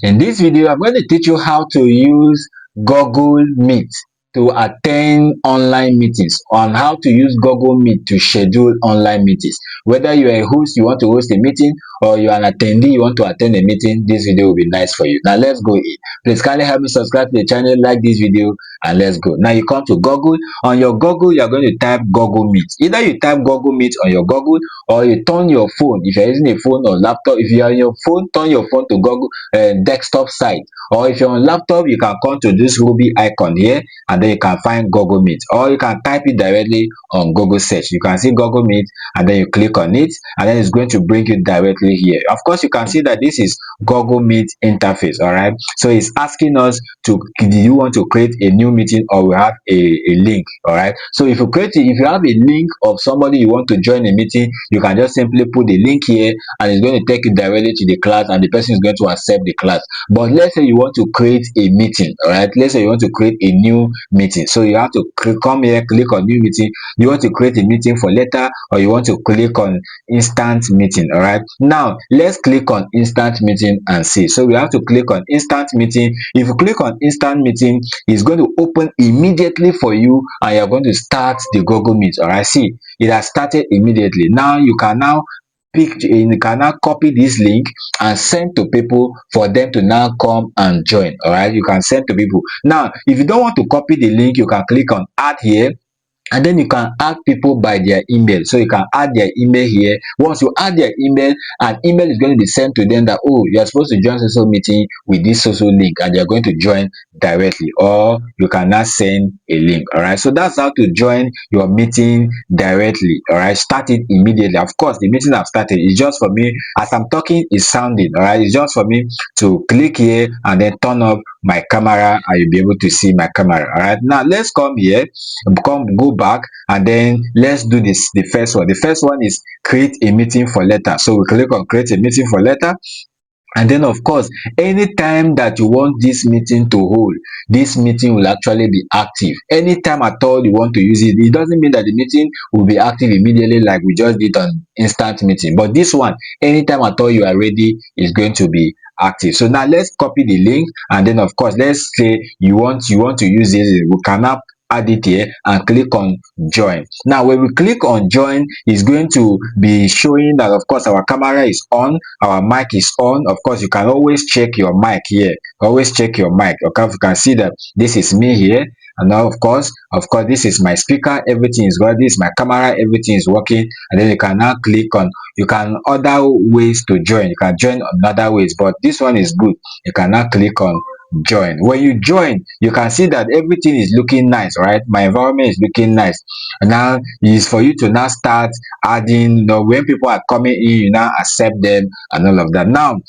In this video, I'm going to teach you how to use Google Meet to attend online meetings, on how to use Google Meet to schedule online meetings. Whether you're a host, you want to host a meeting, or you're an attendee, you want to attend a meeting, this video will be nice for you. Now let's go in. Please kindly help me subscribe to the channel, like this video, and let's go. Now you come to Google. On your Google, you're going to type Google Meet. Either you type Google Meet on your Google, or you turn your phone. If you're using a phone or laptop, if you're on your phone, turn your phone to Google desktop site, or if you're on laptop, you can come to this ruby icon here, and then you can find Google Meet, or you can type it directly on Google search. You can see Google Meet, and then you click on it, and then it's going to bring you directly here. Of course, you can see that this is Google Meet interface. All right, so it's asking us to, do you want to create a new meeting, or we have a link. All right, so if you have a link of somebody you want to join a meeting, you can just simply put the link here, and it's going to take you directly to the class, and the person is going to accept the class. But let's say you want to create a meeting. All right, let's say you want to create a new meeting, so you have to come here, click on new meeting. You want to create a meeting for later, or you want to click on instant meeting. All right, now let's click on instant meeting and see. So we have to click on instant meeting. If you click on instant meeting, it's going to open immediately for you, and you're going to start the Google Meet. All right, see, it has started immediately. Now you can now you can now copy this link and send to people for them to now come and join. All right, you can send to people. Now if you don't want to copy the link, you can click on add here, and then you can add people by their email. So you can add their email here. Once you add their email, an email is going to be sent to them that, oh, you're supposed to join social meeting with this social link, and they're going to join directly, or you can now send a link. All right, so that's how to join your meeting directly. All right, start it immediately. Of course, the meeting I've started is just for me, as I'm talking, is sounding. All right, it's just for me to click here and then turn off my camera, and you'll be able to see my camera. All right, now let's come here, go back, and then let's do the first one. The first one is create a meeting for later. So we click on create a meeting for later, and then of course, anytime that you want this meeting to hold, this meeting will actually be active anytime at all you want to use it. It doesn't mean that the meeting will be active immediately like we just did on instant meeting, but this one, anytime at all you are ready, is going to be active. So now let's copy the link, and then of course, let's say you want to use this. We can now add it here and click on join. Now when we click on join, it's going to be showing that of course our camera is on, our mic is on. Of course, you can always check your mic here, always check your mic. Okay, you can see that this is me here, and now of course, this is my speaker, everything is good. This is my camera, everything is working. And then you can now click on, you can other ways to join, you can join on other ways, but this one is good. You can now click on join. When you join, you can see that everything is looking nice, right? My environment is looking nice. And now is for you to now start adding, when people are coming in, you now accept them and all of that. Now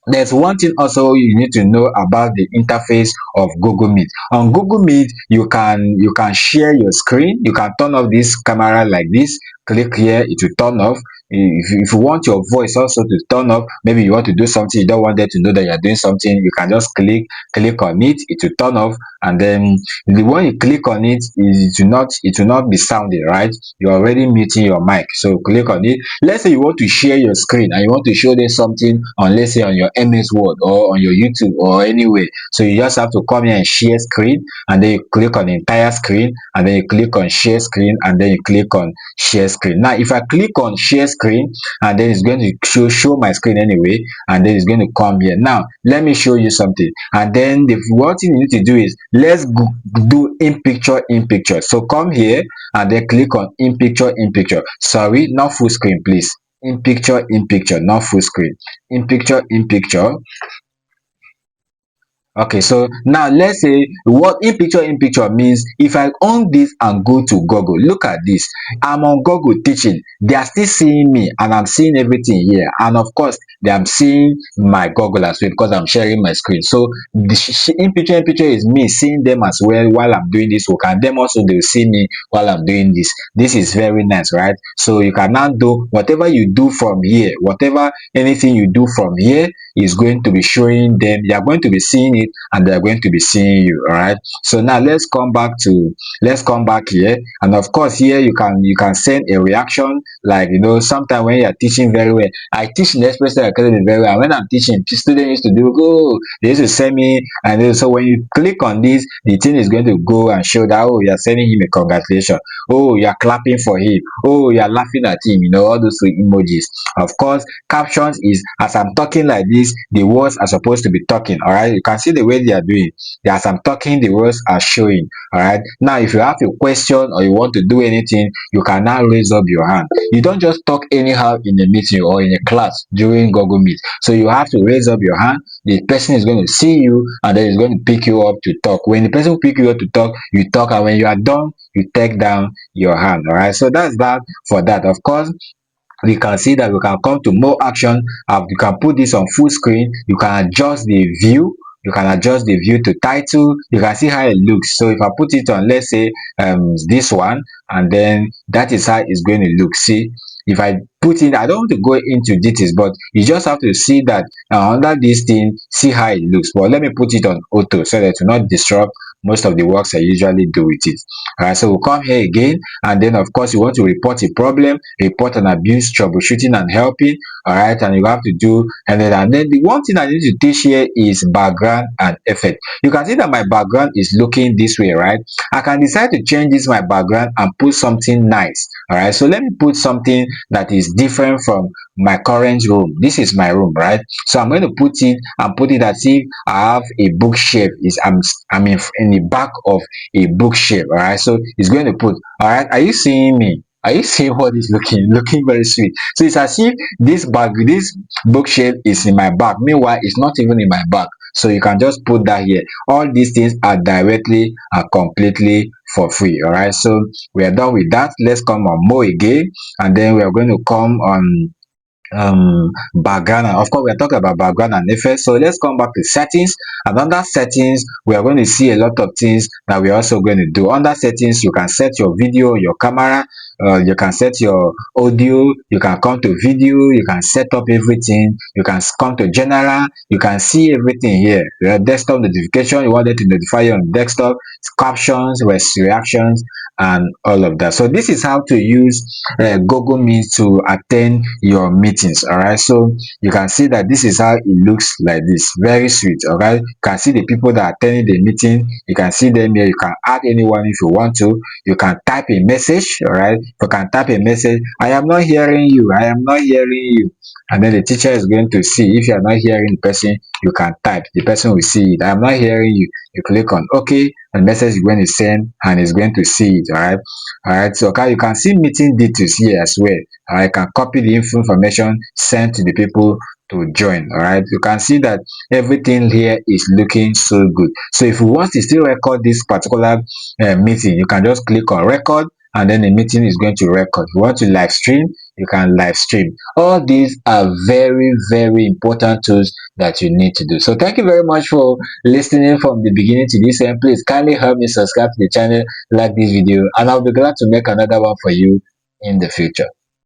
there's one thing also you need to know about the interface of Google Meet. On Google Meet, you can share your screen. You can turn off this camera like this. Click here, it will turn off. If you want your voice also to turn off, maybe you want to do something, you don't want them to know that you're doing something, you can just click on it, it will turn off. And then when you click on it, it will not be sounding, right? You're already muting your mic. So click on it. Let's say you want to share your screen and you want to show them something on, let's say, on your MS Word or on your YouTube or anywhere. So you just have to come here and share screen, and then you click on entire screen, and then you click on share screen, and then you click on share screen. Now if I click on share screen, and then it's going to show my screen anyway, and then it's going to come here. Now let me show you something, and then the one thing you need to do is, let's do in picture. So come here and then click on in picture. Sorry, not full screen, please. In picture, not full screen. In picture. Okay, so now let's say what in picture means. If I on this and go to Google, look at this. I'm on Google teaching. They are still seeing me, and I'm seeing everything here. And of course, they are seeing my Google as well, because I'm sharing my screen. So the in picture is me seeing them as well while I'm doing this work, and them also, they'll see me while I'm doing this. This is very nice, right? So you can now do whatever you do from here, anything you do from here is going to be showing them. They are going to be seeing it it, and they're going to be seeing you. All right. So now let's come back here, and of course here you can send a reaction. Like, sometimes when you're teaching very well, I teach in the express academy very well, and when I'm teaching, students used to do, oh, they used to send me, and then, so when you click on this, the thing is going to go and show that, oh, you're sending him a congratulation, oh, you're clapping for him, oh, you're laughing at him, all those emojis. Of course, captions is, as I'm talking like this, the words are supposed to be talking. All right, you can see the way they are doing. As I'm talking, the words are showing. All right, now if you have a question or you want to do anything, you can now raise up your hand. You don't just talk anyhow in a meeting or in a class during Google Meet. So you have to raise up your hand. The person is going to see you, and then is going to pick you up to talk. When the person pick you up to talk, you talk, and when you are done, you take down your hand. All right, so that's that for that. Of course, we can see that we can come to more action. You can put this on full screen. You can adjust the view. You can adjust the view to title. You can see how it looks. So if I put it on, let's say this one, and then that is how it's going to look. See, if I put in, I don't want to go into details, but you just have to see that under this thing, see how it looks. But let me put it on auto so that it will not disrupt most of the works I usually do with it. All right, so we'll come here again, and then of course you want to report a problem, report an abuse, troubleshooting and helping. All right, and you have to do, and then the one thing I need to teach here is background and effect. You can see that my background is looking this way, right? I can decide to change this my background and put something nice. All right, so let me put something that is different from my current room. This is my room, right? So I'm going to put it and put it as if I have a bookshelf. I'm in the back of a bookshelf. All right, so it's going to put, all right, are you seeing me? Are you seeing what is looking very sweet? So it's as if this bookshelf is in my back, meanwhile it's not even in my back. So you can just put that here. All these things are directly and completely for free. All right, so we are done with that. Let's come on more again, and then we are going to come on background. And of course, we are talking about background and effect. So let's come back to settings, and under settings we are going to see a lot of things that we're also going to do. Under settings, you can set your video, your camera, you can set your audio, you can come to video, you can set up everything, you can come to general, you can see everything here. Your desktop notification, you want it to notify you on desktop, captions, reactions, and all of that. So this is how to use Google Meet to attend your meetings. All right, so you can see that this is how it looks like this. Very sweet. All right, you can see the people that are attending the meeting. You can see them here. You can add anyone if you want to. You can type a message. All right, you can type a message. I am not hearing you. I am not hearing you. And then the teacher is going to see. If you are not hearing the person, you can type. The person will see it. I am not hearing you. You click on OK, and the message is going to send, and it's going to see it. All right, so okay, you can see meeting details here as well. I can copy the information sent to the people to join. All right, you can see that everything here is looking so good. So if you want to still record this particular meeting, you can just click on record, and then the meeting is going to record. If you want to live stream, you can live stream. All these are very, very important tools that you need to do. So thank you very much for listening from the beginning to this end. Please kindly help me subscribe to the channel, like this video, and I'll be glad to make another one for you in the future.